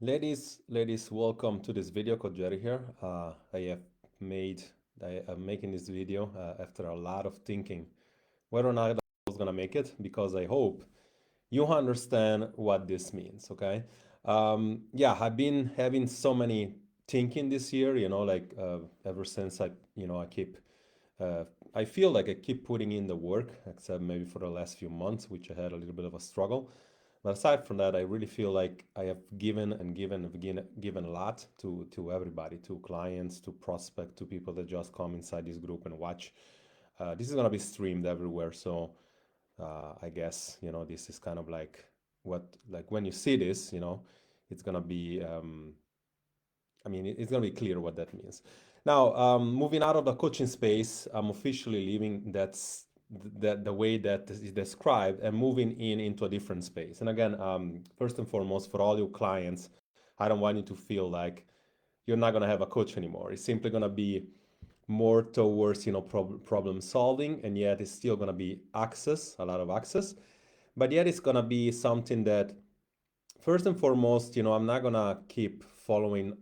Ladies, welcome to this video. Called Jerry here. Made, I'm making this video after a lot of thinking whether or not I was gonna make it because I hope you understand what this means. Okay. Yeah, I've been having so many thinking this year. Ever since I keep, uh, I feel like I keep putting in the work, except maybe for the last few months, which I had a little bit of a struggle. But aside from that, I really feel like I have given a lot to everybody, to clients, to prospect, to people that just come inside this group and watch. This is gonna be streamed everywhere, so I guess this is kind of like when you see this, it's gonna be. It's gonna be clear what that means. Now, moving out of the coaching space, I'm officially leaving that the way that is described and moving into a different space. And again, first and foremost, for all your clients, I don't want you to feel like you're not gonna have a coach anymore. It's simply gonna be more towards problem solving, and yet it's still gonna be access, a lot of access, but yet it's gonna be something that first and foremost, I'm not gonna keep following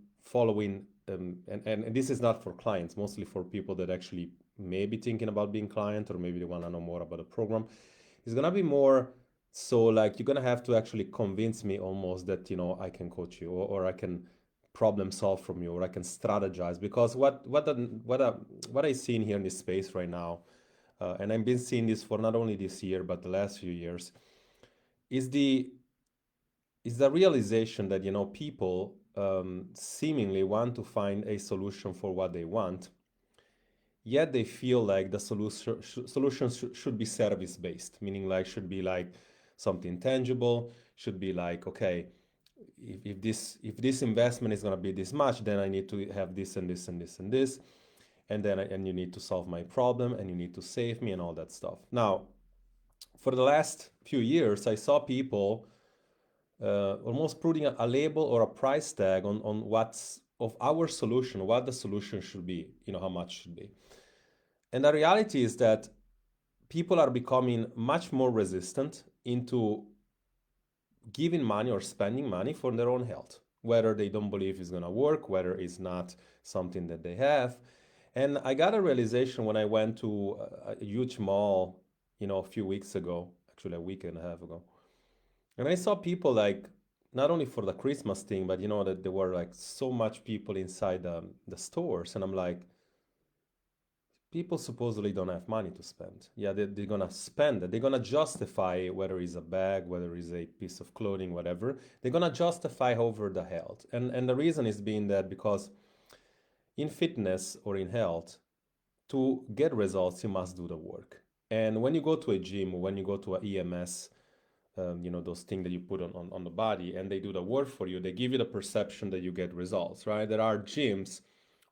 and this is not for clients, mostly for people that actually may be thinking about being client or maybe they want to know more about the program. It's gonna be more so like you're gonna have to actually convince me almost that I can coach you, or I can problem solve from you, or I can strategize, because what I see in here in this space right now, and I've been seeing this for not only this year but the last few years, is the realization that people seemingly want to find a solution for what they want, yet they feel like the solution should be service based, meaning like should be like something tangible, should be like, okay, if this investment is going to be this much, then I need to have this and this and this and this, and you need to solve my problem and you need to save me and all that stuff. Now, for the last few years, I saw people almost putting a label or a price tag on what's of our solution, what the solution should be, how much should be. And the reality is that people are becoming much more resistant into giving money or spending money for their own health, whether they don't believe it's going to work, whether it's not something that they have. And I got a realization when I went to a huge mall, a few weeks ago, actually a week and a half ago. And I saw people like not only for the Christmas thing, but that there were like so much people inside the stores, and I'm like, people supposedly don't have money to spend. Yeah, they're gonna spend it. They're gonna justify whether it's a bag, whether it's a piece of clothing, whatever. They're gonna justify over the health, and the reason is being that because in fitness or in health, to get results, you must do the work. And when you go to a gym, or when you go to a EMS, those things that you put on the body and they do the work for you, they give you the perception that you get results, right? There are gyms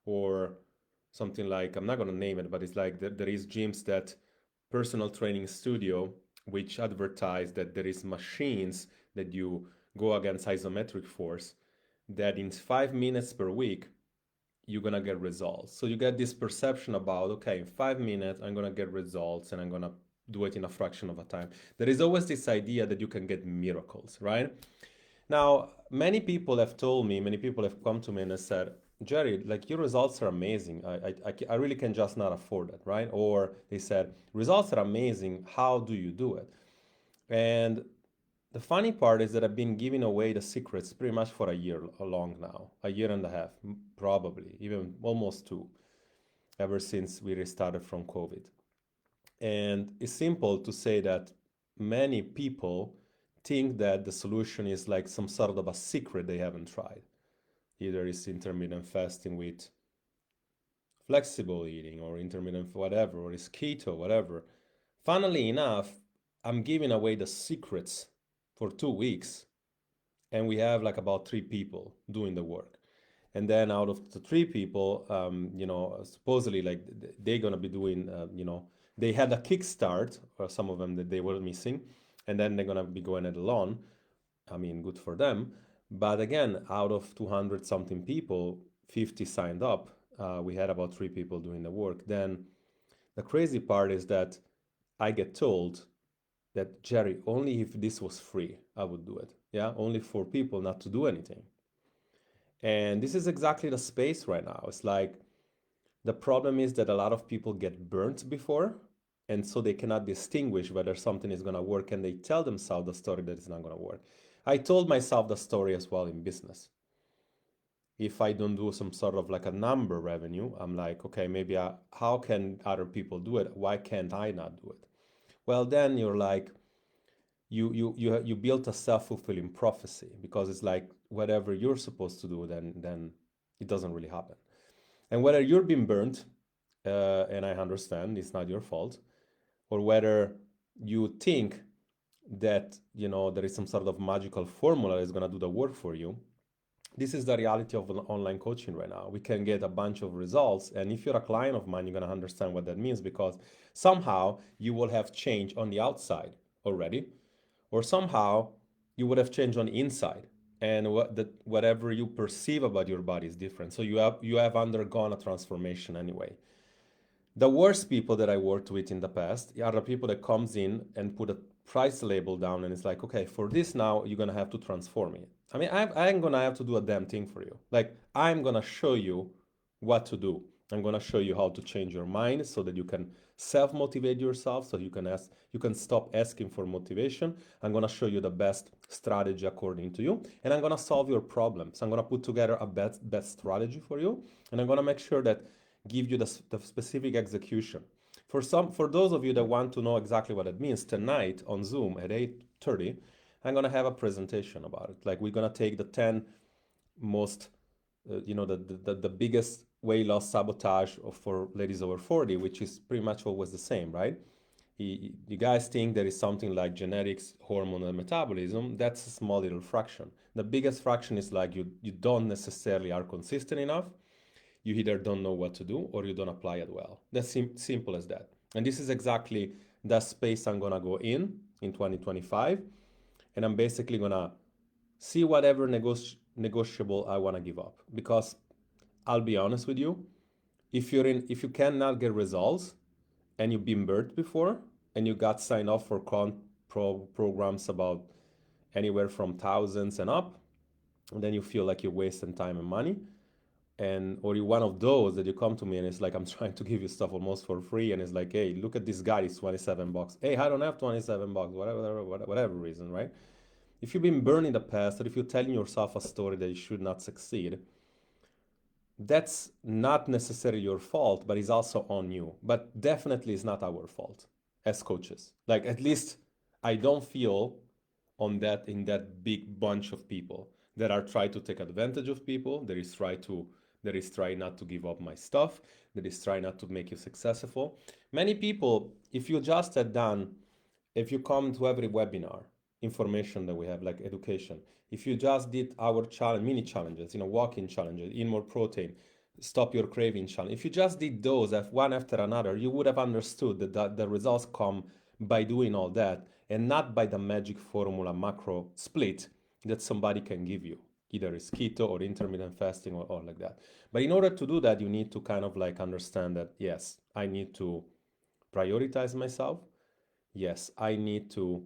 or something like, I'm not going to name it, but it's like there is gyms that personal training studio which advertise that there is machines that you go against isometric force, that in 5 minutes per week you're gonna get results. So you get this perception about, okay, in 5 minutes I'm gonna get results and I'm gonna do it in a fraction of a time. There is always this idea that you can get miracles, right? Now, many people have come to me and have said, Jerry, like your results are amazing. I really can just not afford it, right? Or they said, results are amazing. How do you do it? And the funny part is that I've been giving away the secrets pretty much for a year long now, a year and a half, probably, even almost two, ever since we restarted from COVID. And it's simple to say that many people think that the solution is like some sort of a secret they haven't tried. Either it's intermittent fasting with flexible eating, or intermittent whatever, or it's keto, whatever. Funnily enough, I'm giving away the secrets for 2 weeks, and we have like about 3 people doing the work. And then out of the 3 people, supposedly like they're gonna be doing, they had a kickstart, or some of them that they were missing, and then they're gonna be going it alone. I mean, good for them. But again, out of 200 something people, 50 signed up. We had about 3 people doing the work. Then the crazy part is that I get told that, Jerry, only if this was free, I would do it. Yeah, only for people not to do anything. And this is exactly the space right now. It's like the problem is that a lot of people get burnt before, and so they cannot distinguish whether something is going to work, and they tell themselves the story that it's not going to work. I told myself the story as well in business. If I don't do some sort of like a number revenue, I'm like, okay, maybe how can other people do it? Why can't I not do it? Well, then you're like, you built a self-fulfilling prophecy, because it's like whatever you're supposed to do, then it doesn't really happen. And whether you're being burnt, and I understand it's not your fault, or whether you think that there is some sort of magical formula that's going to do the work for you, this is the reality of online coaching right now. We can get a bunch of results, and if you're a client of mine, you're going to understand what that means, because somehow you will have change on the outside already, or somehow you would have changed on the inside, and whatever you perceive about your body is different. So you have undergone a transformation anyway. The worst people that I worked with in the past are the people that comes in and put a price label down, and it's like, okay, for this now you're gonna have to transform it. I mean, I ain't gonna have to do a damn thing for you. Like, I'm gonna show you what to do. I'm gonna show you how to change your mind so that you can self-motivate yourself, so you can stop asking for motivation. I'm gonna show you the best strategy according to you, and I'm gonna solve your problems. I'm gonna put together a best strategy for you, and I'm gonna make sure that give you the specific execution. For those of you that want to know exactly what it means, tonight on Zoom at 8:30, I'm gonna have a presentation about it. Like, we're gonna take the 10 most, the biggest weight loss sabotage for ladies over 40, which is pretty much always the same, right? You guys think there is something like genetics, hormone, and metabolism. That's a small little fraction. The biggest fraction is like you don't necessarily are consistent enough. You either don't know what to do or you don't apply it well. That's simple as that. And this is exactly the space I'm gonna go in 2025, and I'm basically gonna see whatever negotiable I wanna give up. Because I'll be honest with you, if you cannot get results and you've been burnt before and you got signed off for programs about anywhere from thousands and up, and then you feel like you're wasting time and money, and or you're one of those that you come to me and it's like, I'm trying to give you stuff almost for free, and it's like, hey, look at this guy, it's $27. Hey, I don't have $27, whatever reason, right? If you've been burned in the past, or if you're telling yourself a story that you should not succeed, that's not necessarily your fault, but it's also on you. But definitely it's not our fault as coaches. Like, at least I don't feel on that, in that big bunch of people that are trying to take advantage of people, that is try not to give up my stuff, that is try not to make you successful. Many people, if you just had done, if you come to every webinar, information that we have, like education, if you just did our challenge, mini challenges, walk-in challenges, eat more protein, stop your craving challenge, if you just did those one after another, you would have understood that the results come by doing all that, and not by the magic formula macro split that somebody can give you, either it's keto or intermittent fasting, or like that. But in order to do that, you need to kind of like understand that, yes, I need to prioritize myself. Yes, I need to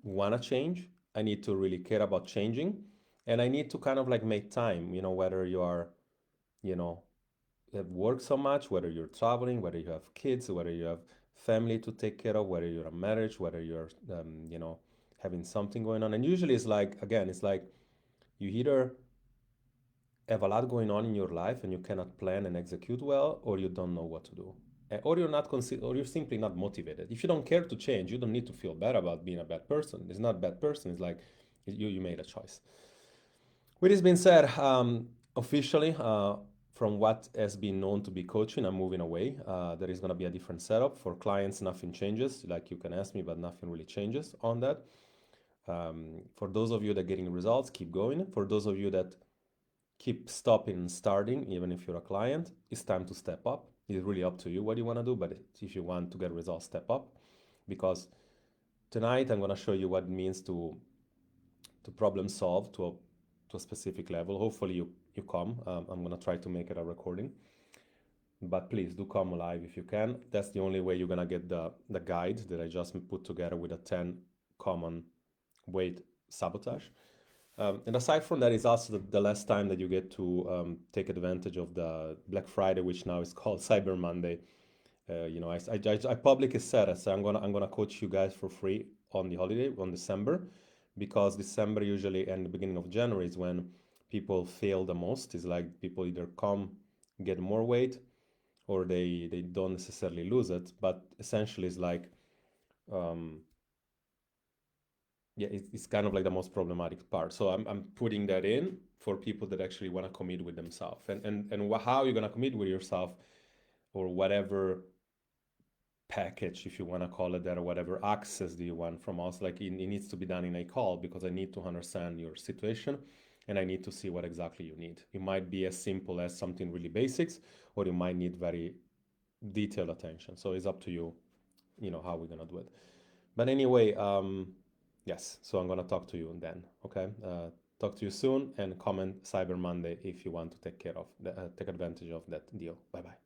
want to change. I need to really care about changing. And I need to kind of like make time, whether you are, you know, have work so much, whether you're traveling, whether you have kids, whether you have family to take care of, whether you're a marriage, whether you're, having something going on. And usually it's like, again, it's like you either have a lot going on in your life and you cannot plan and execute well, or you don't know what to do. Or you're not or you're simply not motivated. If you don't care to change, you don't need to feel bad about being a bad person. It's not a bad person. It's like you made a choice. With this being said, officially, from what has been known to be coaching, I'm moving away. There is going to be a different setup for clients. Nothing changes. Like, you can ask me, but nothing really changes on that. For those of you that are getting results, keep going. For those of you that keep stopping and starting, even if you're a client, it's time to step up. It's really up to you what you want to do, but if you want to get results, step up. Because tonight I'm going to show you what it means to problem solve to a specific level. Hopefully you come. I'm going to try to make it a recording, but please do come live if you can. That's the only way you're going to get the guide that I just put together with the 10 common weight sabotage. And aside from that, it's also the last time that you get to take advantage of the Black Friday, which now is called Cyber Monday. I publicly said, I said I'm gonna coach you guys for free on the holiday on December, because December usually and the beginning of January is when people fail the most. It's like people either come get more weight, or they don't necessarily lose it, but essentially it's like um, yeah, it's kind of like the most problematic part. So I'm putting that in for people that actually want to commit with themselves, and how you're gonna commit with yourself, or whatever package, if you want to call it that, or whatever access do you want from us. Like it needs to be done in a call, because I need to understand your situation, and I need to see what exactly you need. It might be as simple as something really basics, or you might need very detailed attention. So it's up to you, how we're gonna do it. But anyway, yes. So I'm gonna talk to you then. Okay. Talk to you soon, and comment Cyber Monday if you want to take advantage of that deal. Bye bye.